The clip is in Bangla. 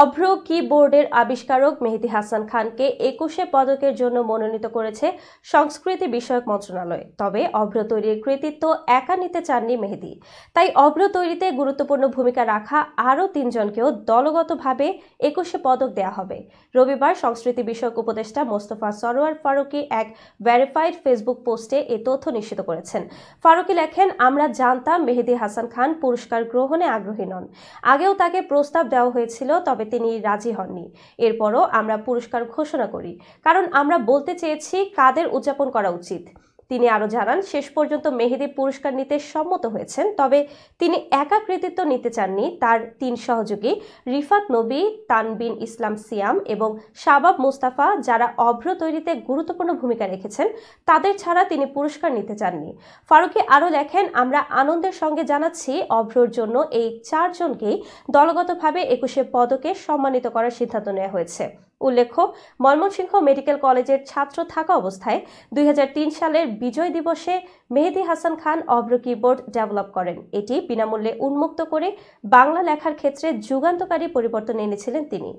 অভ্র কিবোর্ডের আবিষ্কারক মেহেদী হাসান খানকে ২১শে পদকের জন্য মনোনীত করেছে সংস্কৃতি বিষয়ক মন্ত্রণালয়। তবে অভ্র তৈরির কৃতিত্ব একা নিতে চাননি মেহেদী। তাই অভ্র তৈরিতে গুরুত্বপূর্ণ ভূমিকা রাখা আরও ৩ জনকেও দলগতভাবে ২১শে পদক দেওয়া হবে। রবিবার সংস্কৃতি বিষয়ক উপদেষ্টা মোস্তফা সরোয়ার ফারুকী এক ভেরিফাইড ফেসবুক পোস্টে এ তথ্য নিশ্চিত করেছেন। ফারুকী লেখেন, আমরা জানতাম মেহেদী হাসান খান পুরস্কার গ্রহণে আগ্রহী নন। আগেও তাকে প্রস্তাব দেওয়া হয়েছিল, তবে তিনি রাজি হননি। এরপরও আমরা পুরস্কার ঘোষণা করি, কারণ আমরা বলতে চেয়েছি কাদের উদযাপন করা উচিত। তিনি আরও জানান, শেষ পর্যন্ত মেহেদী পুরস্কার নিতে সম্মত হয়েছেন, তবে তিনি একা কৃতিত্ব নিতে চাননি। তার ৩ সহযোগী রিফাত নবী, তানবিন ইসলাম সিয়াম এবং শাবাব মুস্তাফা, যারা অভ্র তৈরিতে গুরুত্বপূর্ণ ভূমিকা রেখেছেন, তাদের ছাড়া তিনি পুরস্কার নিতে চাননি। ফারুকী আরও লেখেন, আমরা আনন্দের সঙ্গে জানাচ্ছি অভ্রর জন্য এই ৪ জনকেই দলগতভাবে ২১শে পদকে সম্মানিত করার সিদ্ধান্ত নেওয়া হয়েছে। উল্লেখ্য, ময়মনসিংহ মেডিকেল কলেজের ছাত্র থাকা অবস্থায় ২০০৩ সালের বিজয় দিবসে মেহেদী হাসান খান অভ্র কিবোর্ড ডেভেলপ করেন। এটি বিনামূল্যে উন্মুক্ত করে বাংলা লেখার ক্ষেত্রে যুগান্তকারী পরিবর্তন এনেছিলেন তিনি।